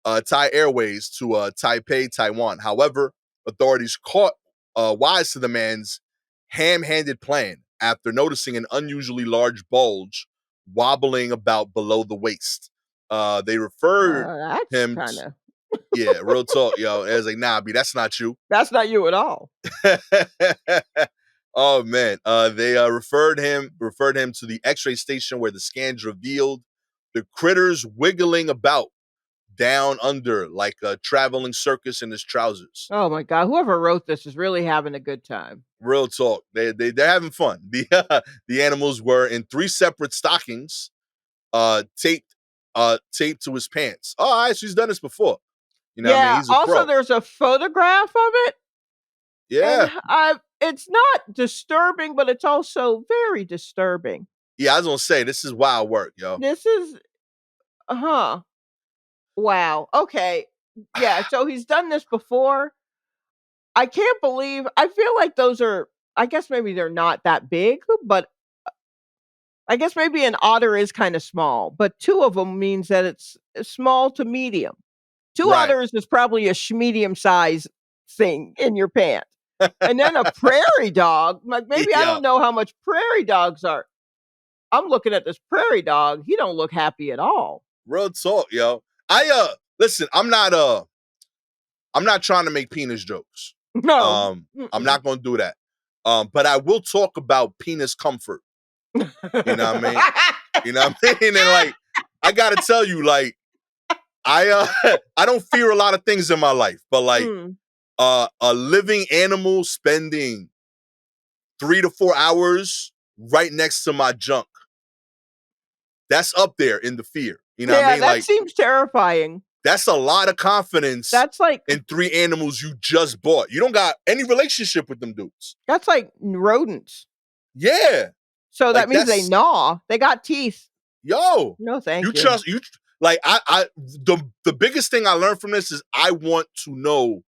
Thai Airways to Taipei, Taiwan. However, authorities caught wise to the man's ham-handed plan after noticing an unusually large bulge wobbling about below the waist. They referred That's him, kind of, yeah, real talk, yo. It was like, nah, B, that's not you. that's not you at all. Oh man, they referred him to the X-ray station where the scans revealed the critters wiggling about down under like a traveling circus in his trousers. Oh my god, whoever wrote this is really having a good time. Real talk, they're having fun. The animals were in 3 separate stockings, taped to his pants. Oh, all right, so he's done this before. You know what I mean? Yeah, He's a also pro. there's a photograph of it, and Yeah, it's not disturbing, but it's also very disturbing. yeah. I was gonna say this is wild work, yo. This is, huh. Wow. Okay. Yeah, so he's done this before. I can't believe, I feel like those are, I guess maybe they're not that big, but I guess maybe an otter is kind of small, but two of them means that it's small to medium. Two Right. otters is probably a medium size thing in your pants. And then a prairie dog, like maybe I Yeah. don't know how much prairie dogs are. I'm looking at this prairie dog. He don't look happy at all. Real talk, yo. I listen. I'm not trying to make penis jokes. No. I'm not gonna do that. But I will talk about penis comfort. You know what I mean? You know what I mean? And like, I gotta tell you, like, I don't fear a lot of things in my life, but like Mm. a living animal spending 3 to 4 hours right next to my junk, that's up there in the fear. You know what I Yeah, mean? that Like, seems terrifying. that's a lot of confidence That's like in 3 animals you just bought. You don't got any relationship with them dudes. that's like rodents. Yeah. So that Like means they that's gnaw. They got teeth. yo. No, thank You you. trust you like the biggest thing I learned from this is I want to know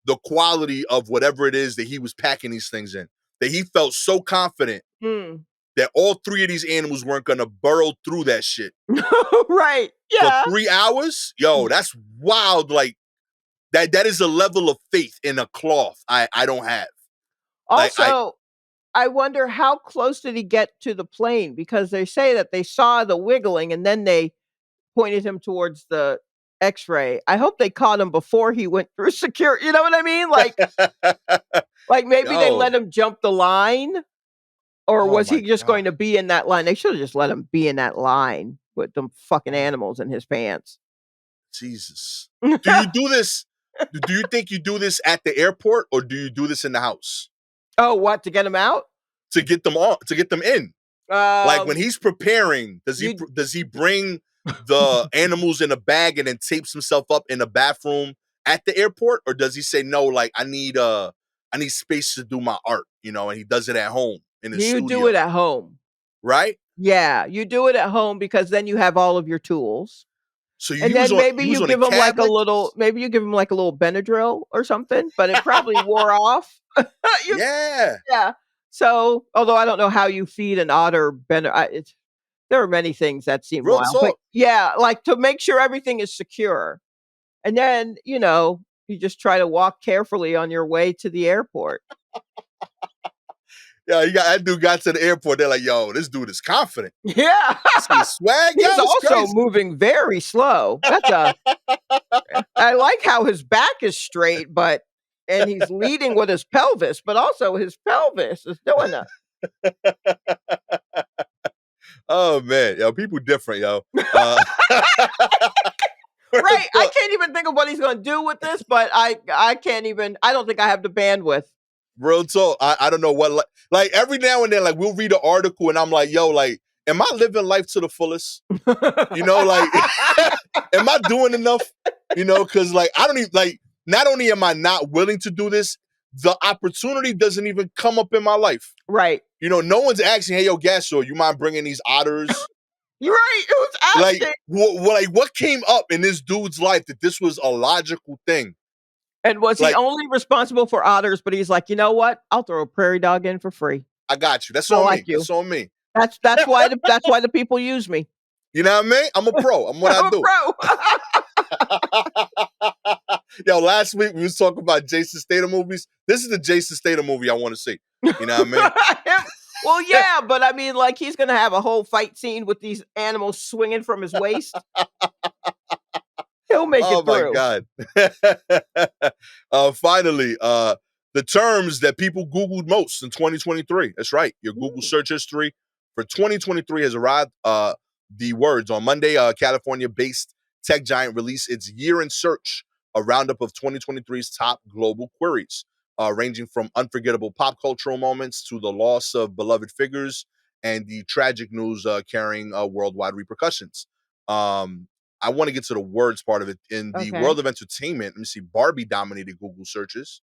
the quality of whatever it is that he was packing these things in. That he felt so confident Mm. that all 3 of these animals weren't gonna burrow through that shit Right. for Yeah. 3 hours. Yo, that's wild. Like that is a level of faith in a cloth I don't have. Like Also, I wonder how close did he get to the plane, because they say that they saw the wiggling and then they pointed him towards the X-ray. I hope they caught him before he went through security. You know what I mean? Like maybe they let yo, him jump the line, or oh was my he just god. going to be in that line? They should have just let him be in that line with them fucking Oh, animals in his pants. Jesus. Do you do this? Do you think you do this at the airport or do you do this in the house Oh, what, to get him out? to get them on to get them in? Like when Um, he's preparing, you does he bring the animals in a bag and then tapes himself up in a bathroom at the airport, or does he say no? Like I need space to do my art, you know, and he does it at home in his you do studio, it at home. right? Yeah, you do it at home because then you have all of your tools. So And then maybe you was you on a give him cab like a like little, this? maybe you give him like a little Benadryl or something, but it probably wore off. You, Yeah, yeah. So, although I don't know how you feed an otter there are many things that seem real wild, but talk. yeah, like to make sure everything is secure. And then, you just try to walk carefully on your way to the airport. Yeah, that dude got to the airport. They're like, yo, this dude is confident. Yeah. You see his swag, yo, He's it's also crazy. moving very slow. I like how his back is straight, and he's leading with his pelvis, but also his pelvis is doing a Oh man, yo, people different, yo. Uh, right. I can't even think of what he's gonna do with this, but I can't even. I don't think I have the bandwidth. Real talk. I don't know what like every now and then, like we'll read an article and I'm like, yo, like, am I living life to the fullest? You know, like, am I doing enough? You know, because like I don't even like. Not only am I not willing to do this, the opportunity doesn't even come up in my life. Right. You know, no one's asking, hey, yo, Gastor, you mind bringing these otters? You're right. It was Like, asking. what came up in this dude's life that this was a logical thing? And was he Like, only responsible for otters? But he's like, you know what? I'll throw a prairie dog in for free. I got you. That's I on like me. you. That's on me. That's why the people use me. You know what I mean? I'm a pro. I'm what I'm I a do. Yo, last week we was talking about Jason Statham movies. This is the Jason Statham movie I want to see. You know what I mean? Well, yeah, but I mean, like, he's gonna have a whole fight scene with these animals swinging from his waist. He'll make Oh it my through. God. Finally, the terms that people Googled most in 2023. That's right. Your Google search history for 2023 has arrived. The words on Monday, California-based tech giant released its year in search, a roundup of 2023's top global queries, ranging from unforgettable pop cultural moments to the loss of beloved figures and the tragic news carrying worldwide repercussions. I want to get to the words part of it. In the Okay. world of entertainment, let me see. Barbie dominated Google searches.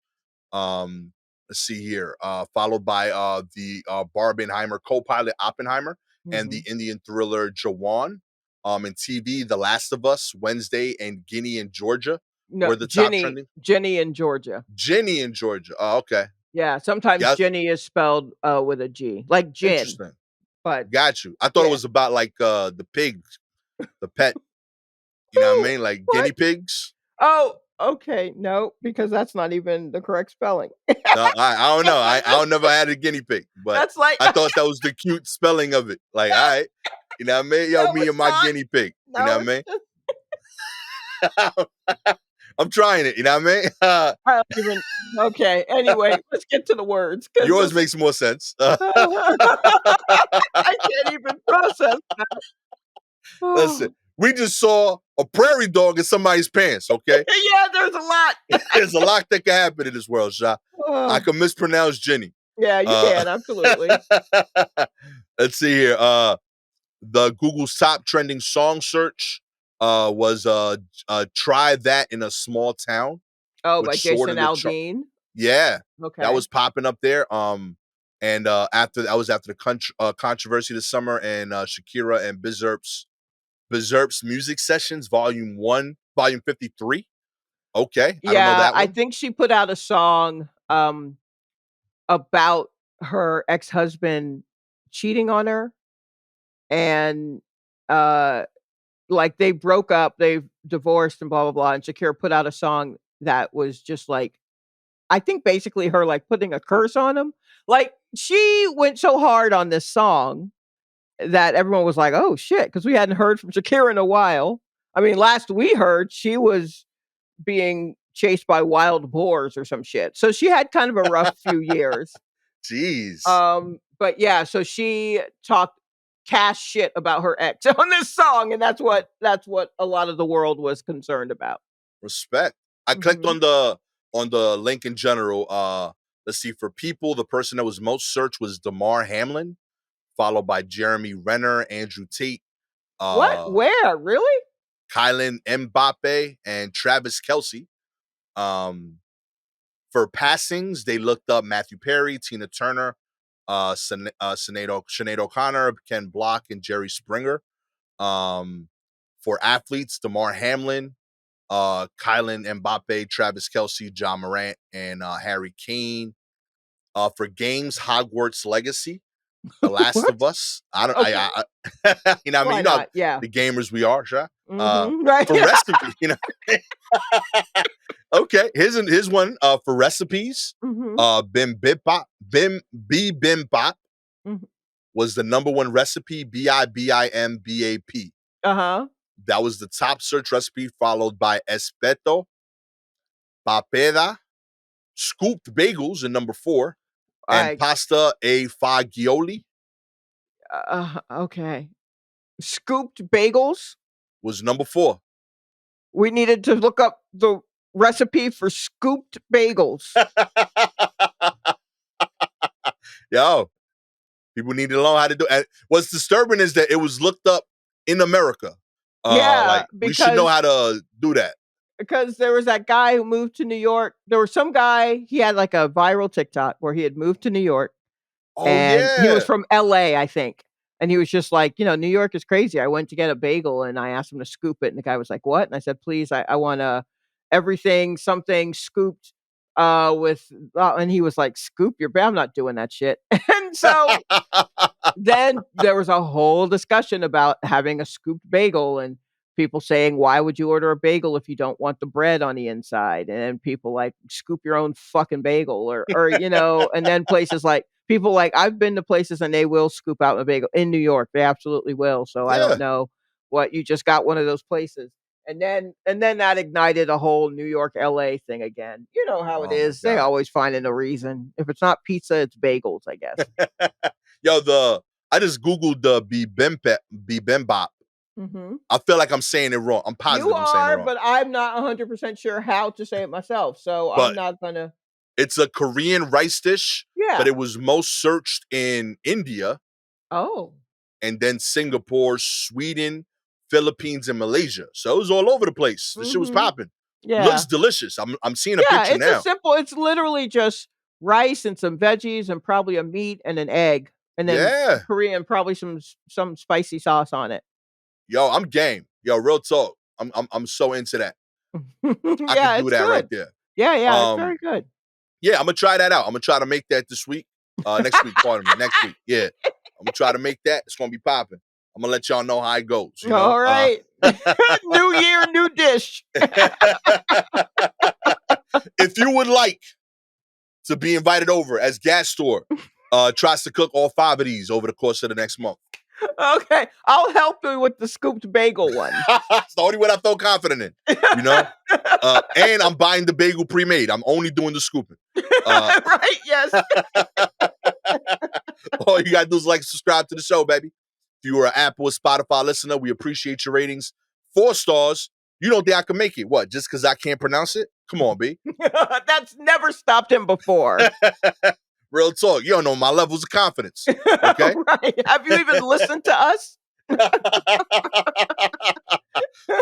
Let's see here. Followed by the Barbenheimer co-pilot Oppenheimer and the Indian thriller Jawan. In TV, The Last of Us, Wednesday, and Guinea in Georgia No, were the top trending. Jenny in Georgia. Jenny in Georgia. Oh, okay. Yeah, sometimes Yeah, Jenny is spelled with a G, like gin. interesting. But Got you. I thought it yeah. was about like the pigs, the pet. You know what I mean? Like guinea What? pigs. Oh, okay. No, because that's not even the correct spelling. I don't know. I don't never had a guinea pig, but That's like I thought that was the cute spelling of it. Like, all right, you know what I mean? Yo, no, me it's and my not. guinea pig. You No, know it's what I mean? I'm trying it. You know what I mean? I don't even. Okay. Anyway, let's get to the words because Yours makes more sense. I can't even process that. Listen, we just saw a prairie dog in somebody's pants. Okay, Yeah, there's a lot. there's a lot that can happen in this world, Sha. I can mispronounce Jenny. Yeah, you can absolutely. Let's see here. The Google's top trending song search was "Try That in a Small Town," Oh, which by soared Jason in the chart. Aldean. Yeah, Okay. that was popping up there. And after the controversy this summer and Shakira and Bizerp's music sessions, volume 1, volume 53. Okay, I don't know Yeah, that I one. think she put out a song about her ex-husband cheating on her, and like they broke up, they've divorced and blah blah blah, and Shakira put out a song that was just like, I think basically her like putting a curse on him. Like she went so hard on this song that everyone was like, "Oh shit," because we hadn't heard from Shakira in a while. I mean, last we heard, she was being chased by wild boars or some shit. So she had kind of a rough few years. Jeez, But yeah, so she talked cash shit about her ex on this song, and that's what a lot of the world was concerned about. respect. I clicked Mhm. on the link in general. Let's see. For people, the person that was most searched was Damar Hamlin, followed by Jeremy Renner, Andrew Tate, What? uh, Where? Really? Kylan Mbappe, and Travis Kelsey. Um, for passings, they looked up Matthew Perry, Tina Turner, Sinead O'Connor, Ken Block, and Jerry Springer. For athletes, Damar Hamlin, Kylan Mbappe, Travis Kelsey, John Morant, and Harry Kane. For games, Hogwarts Legacy, The Last What? of Us. I don't. Okay. You know, what I mean, Why you know, how not? Yeah. the gamers we are, sure. Right. For recipe, you know. Okay, here's one. For recipes, Mhm. bibimbap Mhm. was the number one recipe. Bibimbap. Uh-huh. That was the top search recipe, followed by espeto, papeda, scooped bagels in number 4, and I pasta e fagioli okay. Scooped bagels? was number 4. We needed to look up the recipe for scooped bagels. Yo, people need to learn how to do it. And what's disturbing is that it was looked up in America. Yeah, Like we should know how to do that. because there was that guy who moved to New York. There was some guy, he had like a viral TikTok where he had moved to New York Oh and he was yeah. from LA, I think. And he was just like, New York is crazy. I went to get a bagel and I asked him to scoop it. And the guy was like, what? And I said, please, I want everything, something scooped with, and he was like, scoop your bagel. I'm not doing that shit. And so then there was a whole discussion about having a scooped bagel and people saying, why would you order a bagel if you don't want the bread on the inside? And then people like scoop your own fucking bagel or and then places like people like I've been to places and they will scoop out a bagel in New York. They absolutely will. So I don't Yeah. know what you just got one of those places. And then that ignited a whole New York LA thing again. You know how it Oh my is. They god. always finding a reason. If it's not pizza, it's bagels, I guess. Yo, I just googled the bibimbap. Mhm. I feel like I'm saying it wrong. I'm You positive I'm saying it are, wrong. but I'm not 100% sure how to say it myself, so I'm But not gonna. it's a Korean rice dish, but Yeah. it was most searched in India Oh. and then Singapore, Sweden, Philippines, and Malaysia. So it was all over the place. The shit was Mhm. popping. Looks Yeah. delicious. I'm seeing a Yeah, picture now. it's literally just rice and some veggies and probably a meat and an egg, and then Yeah. Korean probably some spicy sauce on it. Yo, I'm game. Yo, real talk. I'm so into that. I could Yeah, do it's that right good. there. Yeah, it's Um, very good. yeah, I'm gonna try that out. I'm gonna try to make that this week. Next week, pardon me. Next week. Yeah. I'm gonna try to make that. It's gonna be popping. I'm gonna let y'all know how it goes, you know? Alright. New year, new dish. If you would like to be invited over as Gastor tries to cook all 5 of these over the course of the next month. Okay, I'll help you with the scooped bagel one. It's the only one I felt confident in, you know? And I'm buying the bagel pre-made. I'm only doing the scooping. Right, yes. All you gotta do is like, subscribe to the show, baby. If you are an Apple or Spotify listener, we appreciate your ratings. 4 stars. You don't think I can make it? What? Just because I can't pronounce it? Come on, B. That's never stopped him before. Real talk. You don't know my levels of confidence. Okay. Right. Have you even listened to us?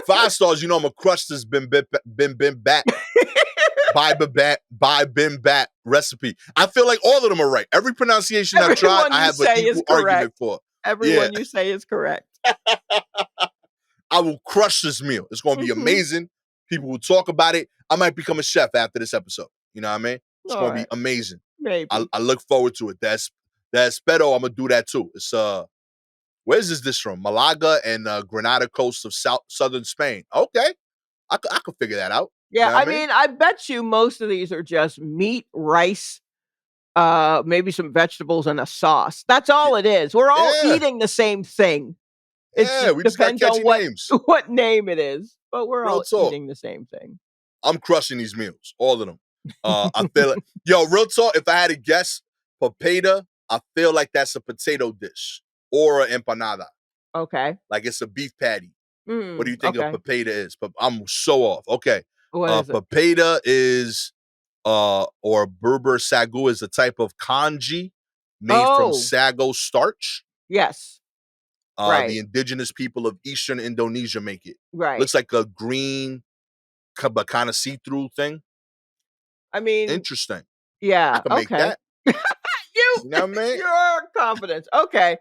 5 stars. You know I'm gonna crush this bim bat by bim bat recipe. I feel like all of them are right. Every pronunciation I've tried, Everyone I you have an say is equal argument correct. for. Yeah. Everyone you say is correct. I will crush this meal. It's going to be Mhm. amazing. People will talk about it. I might become a chef after this episode. You know what I mean? It's going to be Alright. amazing. Maybe. I look forward to it. That's Spedo. I'm gonna do that too. It's where's this dish from? Malaga and Granada coast of southern Spain. Okay, I could figure that out. You Yeah, know what I I mean? mean, I bet you most of these are just meat, rice, maybe some vegetables and a sauce. That's all it is. We're all Yeah, eating the same thing. It yeah. just We just got depends on catchy what names. what name it is, but we're Real all talk. eating the same thing. I'm crushing these meals, all of them. I feel it. Yo, real talk. If I had to guess, papeda, I feel like that's a potato dish or an empanada. Okay. Like it's a beef patty. What do you think a Okay. papeda is? I'm so off. Okay. What is it? Papeda is or Berber sagu is a type of kanji made from Oh, sago starch. yes. Right. The indigenous people of eastern Indonesia make it. Right. Looks like a green, but kind of see-through thing. I mean, Interesting. I yeah, can make okay. that. You You know what I mean? your confidence. Okay.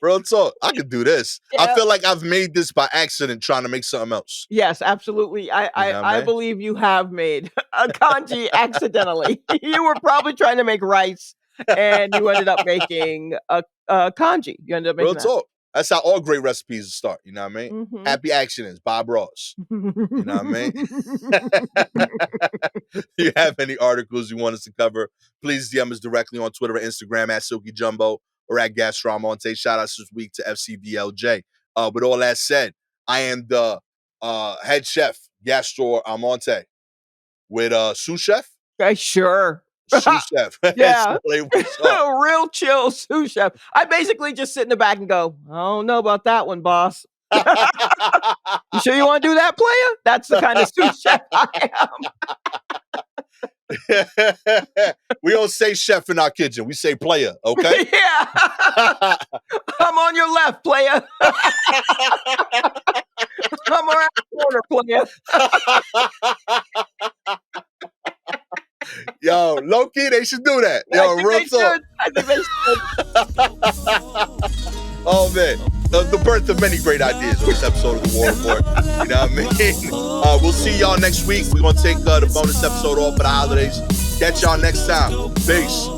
Real talk. I could do this. I Yeah. feel like I've made this by accident trying to make something else. Yes, absolutely. I You I know what I I mean? believe you have made a kanji accidentally. You were probably trying to make rice, and you ended up making a kanji. You ended up Real making that. talk. That's how all great recipes start. You know what I mean? Mhm. Happy accidents, Bob Ross. You know what I mean? You have any articles you want us to cover, please DM us directly on Twitter or Instagram at Silky Jumbo or at Gastor Almonte. Shout outs this week to FCDLJ. With all that said, I am the head chef, Gastor Almonte, with sous chef. Okay, sure. Sous chef. Yeah. What's up? Real chill sous chef. I basically just sit in the back and go, I don't know about that one, boss. You sure you want to do that, player? That's the kind of sous chef I am. We don't say chef in our kitchen. We say player, okay? Yeah. I'm on your left, player. I'm around the corner, player. Yo, low key, they should do that. Yo, real talk. I think they should. Oh man, the birth of many great ideas on this episode of the War Report. You know what I mean? We'll see y'all next week. We're gonna take the bonus episode off for the holidays. Catch y'all next time. Peace.